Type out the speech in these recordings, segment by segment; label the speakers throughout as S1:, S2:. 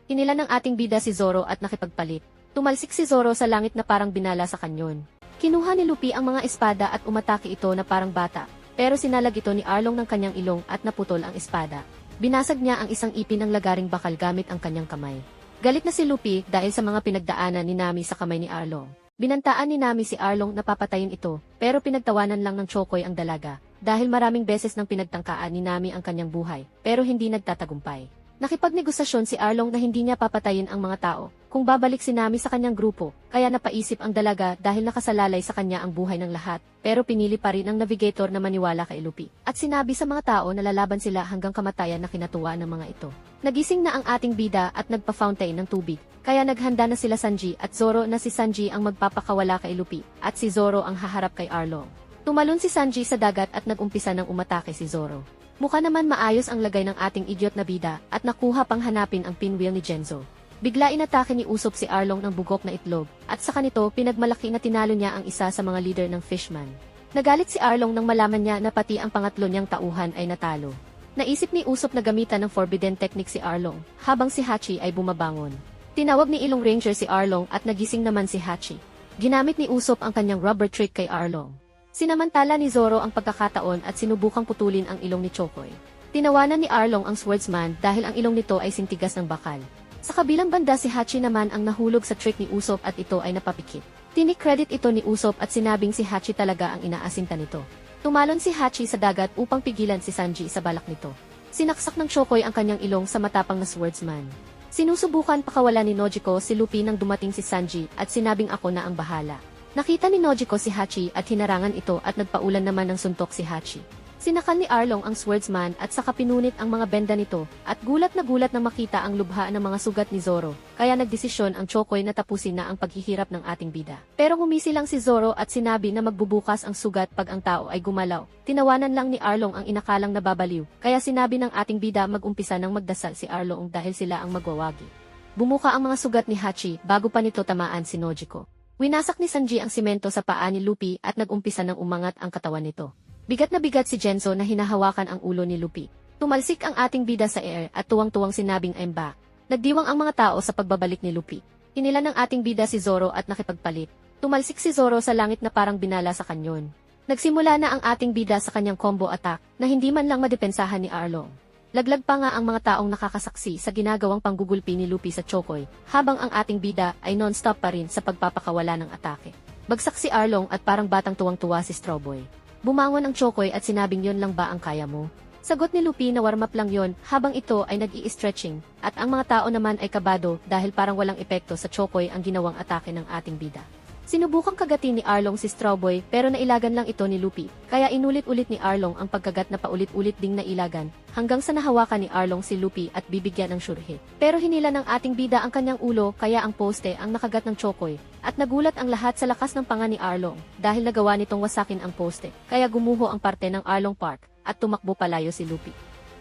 S1: Hinila ng ating bida si Zoro at nakipagpalit. Tumalsik si Zoro sa langit na parang binala sa kanyon. Kinuha ni Luffy ang mga espada at umatake ito na parang bata, pero sinalag ito ni Arlong ng kanyang ilong at naputol ang espada. Binasag niya ang isang ipin ng lagaring bakal gamit ang kanyang kamay. Galit na si Luffy dahil sa mga pinagdaanan ni Nami sa kamay ni Arlong. Binantaan ni Nami si Arlong na papatayin ito, pero pinagtawanan lang ng Chokoy ang dalaga, dahil maraming beses nang pinagtangkaan ni Nami ang kanyang buhay, pero hindi nagtatagumpay. Nakipagnegosasyon si Arlong na hindi niya papatayin ang mga tao, kung babalik si Nami sa kanyang grupo, kaya napaisip ang dalaga dahil nakasalalay sa kanya ang buhay ng lahat, pero pinili pa rin ng navigator na maniwala kay Luffy. At sinabi sa mga tao na lalaban sila hanggang kamatayan na kinatuwa ng mga ito. Nagising na ang ating bida at nagpa-fountain ng tubig, kaya naghanda na sila Sanji at Zoro na si Sanji ang magpapakawala kay Luffy, at si Zoro ang haharap kay Arlong. Tumalon si Sanji sa dagat at nagumpisa ng umatake si Zoro. Mukha naman maayos ang lagay ng ating idiot na bida at nakuha pang hanapin ang pinwheel ni Genzo. Bigla inatake ni Usopp si Arlong ng bugok na itlog, at sa kanito pinagmalaki na tinalo niya ang isa sa mga leader ng Fishman. Nagalit si Arlong nang malaman niya na pati ang pangatlo niyang tauhan ay natalo. Naisip ni Usopp na gamitan ng forbidden technique si Arlong, habang si Hachi ay bumabangon. Tinawag ni Ilong Ranger si Arlong at nagising naman si Hachi. Ginamit ni Usopp ang kanyang rubber trick kay Arlong. Sinamantala ni Zoro ang pagkakataon at sinubukang putulin ang ilong ni Chokoy. Tinawanan ni Arlong ang swordsman dahil ang ilong nito ay sintigas ng bakal. Sa kabilang banda si Hachi naman ang nahulog sa trick ni Usopp at ito ay napapikit. Tinik-credit ito ni Usopp at sinabing si Hachi talaga ang inaasinta nito. Tumalon si Hachi sa dagat upang pigilan si Sanji sa balak nito. Sinaksak ng Chokoy ang kanyang ilong sa matapang na swordsman. Sinusubukan pakawalan ni Nojiko si Luffy nang dumating si Sanji at sinabing ako na ang bahala. Nakita ni Nojiko si Hachi at hinarangan ito at nagpaulan naman ng suntok si Hachi. Sinakal ni Arlong ang swordsman at saka pinunit ang mga benda nito at gulat na makita ang lubha ng mga sugat ni Zoro, kaya nagdesisyon ang Chokoy na tapusin na ang paghihirap ng ating bida. Pero humisi lang si Zoro at sinabi na magbubukas ang sugat pag ang tao ay gumalaw. Tinawanan lang ni Arlong ang inakalang nababaliw, kaya sinabi ng ating bida mag-umpisa ng magdasal si Arlong dahil sila ang magwawagi. Bumuka ang mga sugat ni Hachi bago pa nito tamaan si Nojiko. Winasak ni Sanji ang simento sa paa ni Luffy at nag-umpisa ng umangat ang katawan nito. Bigat na bigat si Genzo na hinahawakan ang ulo ni Luffy. Tumalsik ang ating bida sa air at tuwang-tuwang sinabing I'm back. Nagdiwang ang mga tao sa pagbabalik ni Luffy. Hinila ng ating bida si Zoro at nakipagpalit. Tumalsik si Zoro sa langit na parang binala sa kanyon. Nagsimula na ang ating bida sa kanyang combo attack na hindi man lang madepensahan ni Arlong. Laglag pa nga ang mga taong nakakasaksi sa ginagawang panggugulpi ni Luffy sa Chokoy, habang ang ating bida ay non-stop pa rin sa pagpapakawala ng atake. Bagsak si Arlong at parang batang tuwang-tuwa si Strawboy. Bumangon ang Chokoy at sinabing yon lang ba ang kaya mo? Sagot ni Luffy na warm up lang yon habang ito ay nag-i-stretching, at ang mga tao naman ay kabado dahil parang walang epekto sa Chokoy ang ginawang atake ng ating bida. Sinubukang kagatin ni Arlong si Strawboy pero nailagan lang ito ni Luffy, kaya inulit-ulit ni Arlong ang pagkagat na paulit-ulit ding nailagan, hanggang sa nahawakan ni Arlong si Luffy at bibigyan ng sure hit. Pero hinila ng ating bida ang kanyang ulo kaya ang poste ang nakagat ng Chokoy, at nagulat ang lahat sa lakas ng panga ni Arlong, dahil nagawa nitong wasakin ang poste, kaya gumuho ang parte ng Arlong Park, at tumakbo palayo si Luffy.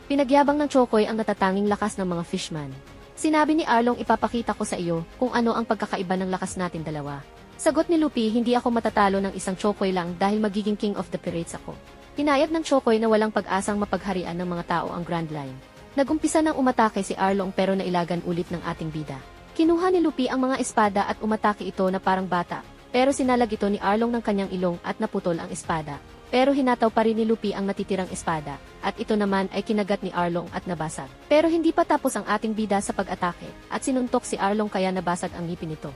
S1: Pinagyabang ng Chokoy ang natatanging lakas ng mga fishman. Sinabi ni Arlong ipapakita ko sa iyo kung ano ang pagkakaiba ng lakas natin dalawa. Sagot ni Luffy hindi ako matatalo ng isang Chokoy lang dahil magiging king of the pirates ako. Hinayag ng Chokoy na walang pag-asang mapagharian ng mga tao ang Grand Line. Nagumpisa ng umatake si Arlong pero nailagan ulit ng ating bida. Kinuha ni Luffy ang mga espada at umatake ito na parang bata, pero sinalag ito ni Arlong ng kanyang ilong at naputol ang espada. Pero hinataw pa rin ni Luffy ang natitirang espada, at ito naman ay kinagat ni Arlong at nabasag. Pero hindi pa tapos ang ating bida sa pag-atake, at sinuntok si Arlong kaya nabasag ang ngipin nito.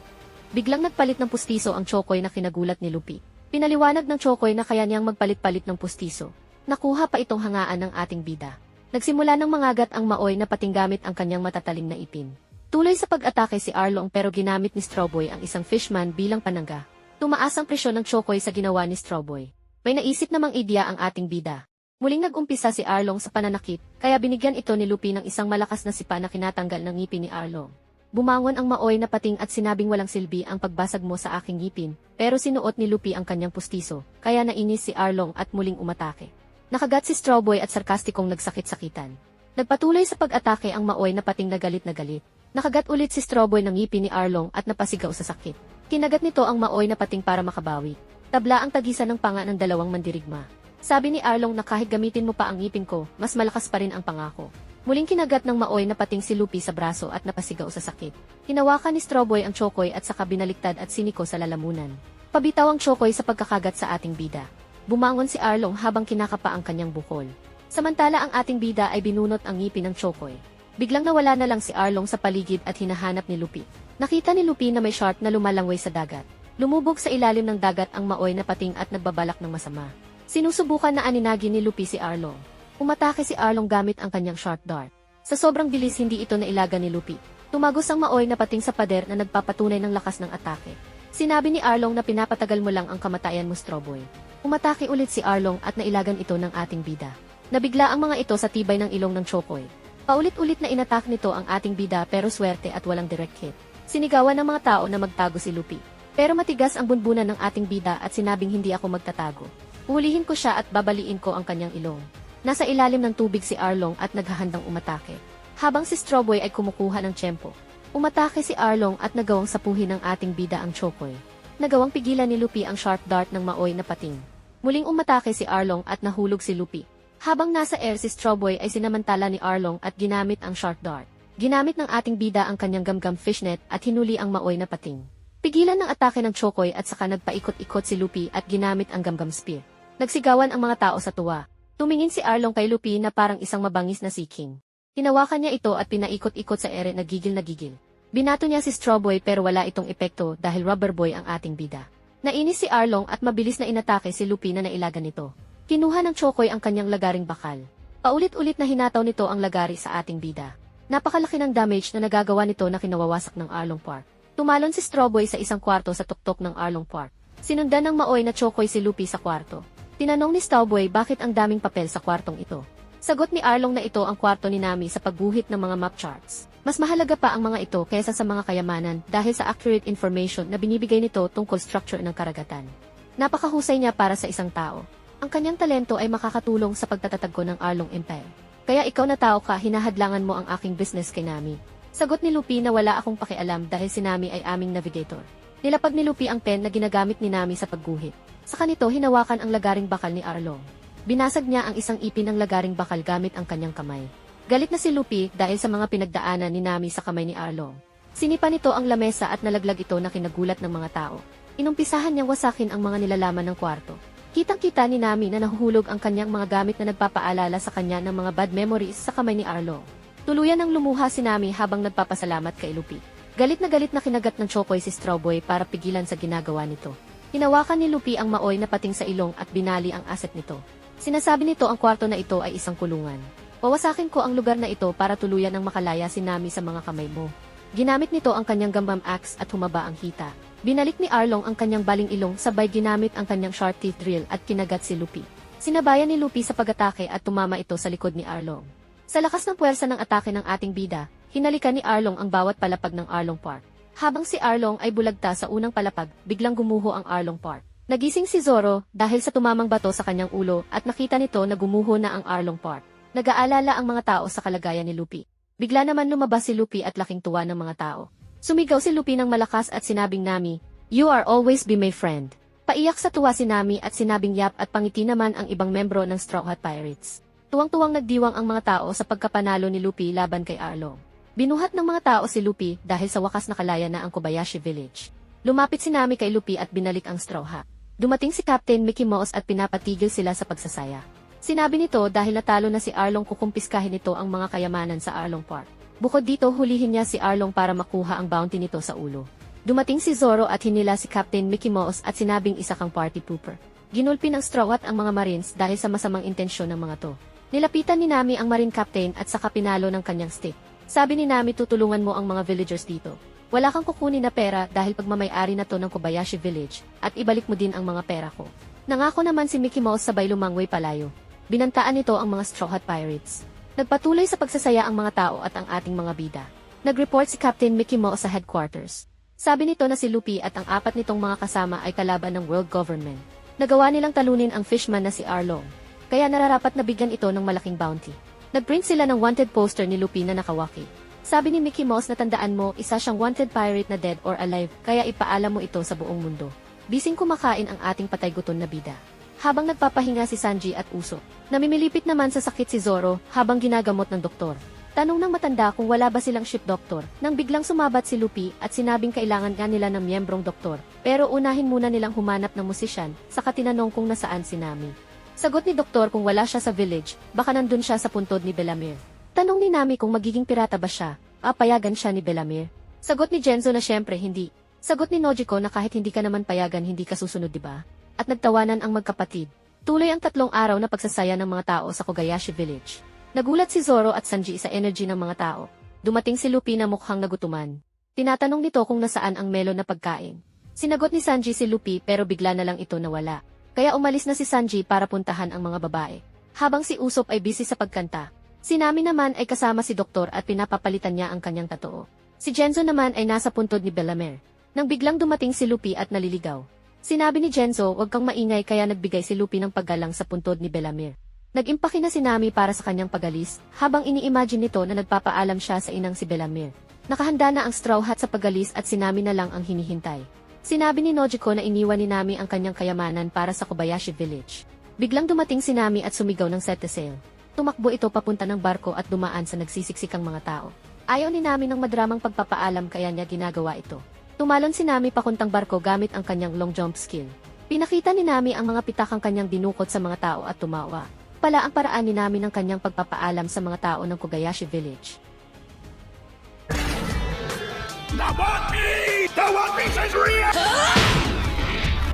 S1: Biglang nagpalit ng pustiso ang Chokoy na kinagulat ni Luffy. Pinaliwanag ng Chokoy na kaya niyang magpalit-palit ng pustiso. Nakuha pa itong hangaan ng ating bida. Nagsimula ng mangagat ang Maoy na pating gamit ang kanyang matatalim na ipin. Tuloy sa pag-atake si Arlong pero ginamit ni Strawboy ang isang fishman bilang panangga. Tumaas ang presyon ng Chokoy sa ginawa ni Strawboy. May naisip namang idea ang ating bida. Muling nag-umpisa si Arlong sa pananakit, kaya binigyan ito ni Luffy ng isang malakas na sipa na kinatanggal ng ngipin ni Arlong. Bumangon ang Maoy na pating at sinabing walang silbi ang pagbasag mo sa aking ngipin, pero sinuot ni Luffy ang kanyang pustiso, kaya nainis si Arlong at muling umatake. Nakagat si Strawboy at sarkastikong nagsakit-sakitan. Nagpatuloy sa pag-atake ang Maoy na pating na galit na galit. Nakagat ulit si Strawboy ng ngipin ni Arlong at napasigaw sa sakit. Kinagat nito ang Maoy na pating para makabawi. Tabla ang tagisan ng panga ng dalawang mandirigma. Sabi ni Arlong na kahit gamitin mo pa ang ngipin ko, mas malakas pa rin ang pangako. Muling kinagat ng maoy na pating si Luffy sa braso at napasigaw sa sakit. Hinawakan ni Strawboy ang Chokoy at saka binaliktad at siniko sa lalamunan. Pabitaw ang Chokoy sa pagkakagat sa ating bida. Bumangon si Arlong habang kinakapa ang kanyang bukol. Samantala ang ating bida ay binunot ang ngipin ng Chokoy. Biglang nawala na lang si Arlong sa paligid at hinahanap ni Luffy. Nakita ni Luffy na may shark na lumalangway sa dagat. Lumubog sa ilalim ng dagat ang maoy na pating at nagbabalak ng masama. Sinusubukan na aninagi ni Luffy si Arlong. Umatake si Arlong gamit ang kanyang shark dart. Sa sobrang bilis hindi ito nailaga ni Luffy. Tumagos ang maoy na pating sa pader na nagpapatunay ng lakas ng atake. Sinabi ni Arlong na pinapatagal mo lang ang kamatayan mo, Strawboy. Umatake ulit si Arlong at nailagan ito ng ating bida. Nabigla ang mga ito sa tibay ng ilong ng Chokoy. Paulit-ulit na inatak nito ang ating bida pero swerte at walang direct hit. Sinigawan ng mga tao na magtago si Luffy. Pero matigas ang bunbunan ng ating bida at sinabing hindi ako magtatago. Uhulihin ko siya at babaliin ko ang kanyang ilong. Nasa ilalim ng tubig si Arlong at naghahandang umatake. Habang si Strawboy ay kumukuha ng tiyempo. Umatake si Arlong at nagawang sapuhin ng ating bida ang Chokoy. Nagawang pigilan ni Luffy ang sharp dart ng maoy na pating. Muling umatake si Arlong at nahulog si Luffy. Habang nasa air si Strawboy ay sinamantala ni Arlong at ginamit ang sharp dart. Ginamit ng ating bida ang kanyang gamgam fishnet at hinuli ang maoy na pating. Pigilan ng atake ng Chokoy at saka nagpaikot-ikot si Luffy at ginamit ang gamgam spear. Nagsigawan ang mga tao sa tuwa. Tumingin si Arlong kay Luffy na parang isang mabangis na siking. Hinawakan niya ito at pinaikot-ikot sa ere na gigil na gigil. Binato niya si Strawboy pero wala itong epekto dahil rubber boy ang ating bida. Nainis si Arlong at mabilis na inatake si Luffy na nailagan nito. Kinuha ng Chokoy ang kanyang lagaring bakal. Paulit-ulit na hinataw nito ang lagari sa ating bida. Napakalaki ng damage na nagagawa nito na kinawawasak ng Arlong Park. Tumalon si Strawboy sa isang kwarto sa tuktok ng Arlong Park. Sinundan ng maoy na Chokoy si Luffy sa kwarto. Tinanong ni Strawboy bakit ang daming papel sa kwartong ito. Sagot ni Arlong na ito ang kwarto ni Nami sa pagguhit ng mga map charts. Mas mahalaga pa ang mga ito kaysa sa mga kayamanan dahil sa accurate information na binibigay nito tungkol structure ng karagatan. Napakahusay niya para sa isang tao. Ang kanyang talento ay makakatulong sa pagtatatagpo ng Arlong Empire. Kaya ikaw na tao ka, hinahadlangan mo ang aking business kay Nami. Sagot ni Luffy na wala akong pakialam dahil si Nami ay aming navigator. Nilapag ni Luffy ang pen na ginagamit ni Nami sa pagguhit. Sa kanito hinawakan ang lagaring bakal ni Arlong. Binasag niya ang isang ipin ng lagaring bakal gamit ang kanyang kamay. Galit na si Luffy dahil sa mga pinagdaanan ni Nami sa kamay ni Arlong. Sinipa nito ang lamesa at nalaglag ito na kinagulat ng mga tao. Inumpisahan niyang wasakin ang mga nilalaman ng kwarto. Kitang-kita ni Nami na nahuhulog ang kanyang mga gamit na nagpapaalala sa kanya ng mga bad memories sa kamay ni Arlong. Tuluyan ng lumuha si Nami habang nagpapasalamat kay Luffy. Galit na kinagat ng Chokoy si Strawboy para pigilan sa ginagawa nito. Hinawakan ni Luffy ang maoy na pating sa ilong at binali ang asset nito. Sinasabi nito ang kwarto na ito ay isang kulungan. Wawasakin ko ang lugar na ito para tuluyan ng makalaya si Nami sa mga kamay mo. Ginamit nito ang kanyang gambam axe at humaba ang hita. Binalik ni Arlong ang kanyang baling ilong sabay ginamit ang kanyang sharp teeth drill at kinagat si Luffy. Sinabayan ni Luffy sa pag-atake at tumama ito sa likod ni Arlong. Sa lakas ng puwersa ng atake ng ating bida, hinalikan ni Arlong ang bawat palapag ng Arlong Park. Habang si Arlong ay bulagta sa unang palapag, biglang gumuho ang Arlong Park. Nagising si Zoro dahil sa tumamang bato sa kanyang ulo at nakita nito na gumuho na ang Arlong Park. Nag-aalala ang mga tao sa kalagayan ni Luffy. Bigla naman lumabas si Luffy at laking tuwa ng mga tao. Sumigaw si Luffy ng malakas at sinabing Nami, "You are always be my friend." Paiyak sa tuwa si Nami at sinabing yap at pangiti naman ang ibang membro ng Straw Hat Pirates. Tuwang-tuwang nagdiwang ang mga tao sa pagkapanalo ni Luffy laban kay Arlong. Binuhat ng mga tao si Luffy dahil sa wakas nakalaya na ang Kobayashi Village. Lumapit si Nami kay Luffy at binalik ang Straw Hat. Dumating si Captain Mickey Mouse at pinapatigil sila sa pagsasaya. Sinabi nito dahil natalo na si Arlong kukumpiskahin nito ang mga kayamanan sa Arlong Park. Bukod dito hulihin niya si Arlong para makuha ang bounty nito sa ulo. Dumating si Zoro at hinila si Captain Mickey Mouse at sinabing isa kang party pooper. Ginulpi ng Straw Hat ang mga Marines dahil sa masamang intensyon ng mga to. Nilapitan ni Nami ang Marine Captain at saka pinalo ng kanyang stick. Sabi ni Nami tutulungan mo ang mga villagers dito. Wala kang kukunin na pera dahil pagmamay-ari na to ng Kobayashi Village at ibalik mo din ang mga pera ko. Nangako naman si Mickey Mouse sabay lumangway palayo. Binantaan nito ang mga Straw Hat Pirates. Nagpatuloy sa pagsasaya ang mga tao at ang ating mga bida. Nag-report si Captain Mickey Mouse sa headquarters. Sabi nito na si Luffy at ang apat nitong mga kasama ay kalaban ng world government. Nagawa nilang talunin ang fishman na si Arlong. Kaya nararapat na bigyan ito ng malaking bounty. Nagprint sila ng wanted poster ni Luffy na nakawaki. Sabi ni Mickey Mouse na tandaan mo, isa siyang wanted pirate na dead or alive, kaya ipaalam mo ito sa buong mundo. Bising kumakain ang ating patay gutom na bida. Habang nagpapahinga si Sanji at Usopp, namimilipit naman sa sakit si Zoro habang ginagamot ng doktor. Tanong ng matanda kung wala ba silang ship doktor, nang biglang sumabat si Lupi at sinabing kailangan nga nila ng miyembrong doktor. Pero unahin muna nilang humanap ng musisyan, saka tinanong kung nasaan si Nami. Sagot ni doktor kung wala siya sa village, baka nandun siya sa puntod ni Bellamere. Tanong ni Nami kung magiging pirata ba siya, papayagan siya ni Bellamere. Sagot ni Genzo na syempre hindi. Sagot ni Nojiko na kahit hindi ka naman payagan hindi ka susunod diba? At nagtawanan ang magkapatid. Tuloy ang 3 araw na pagsasaya ng mga tao sa Kogayashi Village. Nagulat si Zoro at Sanji sa energy ng mga tao. Dumating si Luffy na mukhang nagutuman. Tinatanong nito kung nasaan ang melon na pagkain. Sinagot ni Sanji si Luffy pero bigla na lang ito nawala. Kaya umalis na si Sanji para puntahan ang mga babae. Habang si Usopp ay busy sa pagkanta. Si Nami naman ay kasama si Doktor at pinapapalitan niya ang kanyang tatoo. Si Genzo naman ay nasa puntod ni Bellamere. Nang biglang dumating si Luffy at naliligaw. Sinabi ni Genzo huwag kang maingay kaya nagbigay si Luffy ng paggalang sa puntod ni Bellamere. Nag-impake na si Nami para sa kanyang pagalis, habang ini-imagine nito na nagpapaalam siya sa inang si Bellamere. Nakahanda na ang straw hat sa pagalis at si Nami na lang ang hinihintay. Sinabi ni Nojiko na iniwan ni Nami ang kanyang kayamanan para sa Kobayashi Village. Biglang dumating si Nami at sumigaw ng set the sail. Tumakbo ito papunta ng barko at dumaan sa nagsisiksikang mga tao. Ayaw ni Nami ng madramang pagpapaalam kaya niya ginagawa ito. Tumalon si Nami pakuntang barko gamit ang kanyang long jump skill. Pinakita ni Nami ang mga pitakang kanyang dinukot sa mga tao at tumawa. Pala ang paraan ni Nami ng kanyang pagpapaalam sa mga tao ng Kogayashi Village.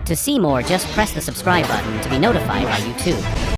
S2: To see more, just press the subscribe button to be notified by YouTube.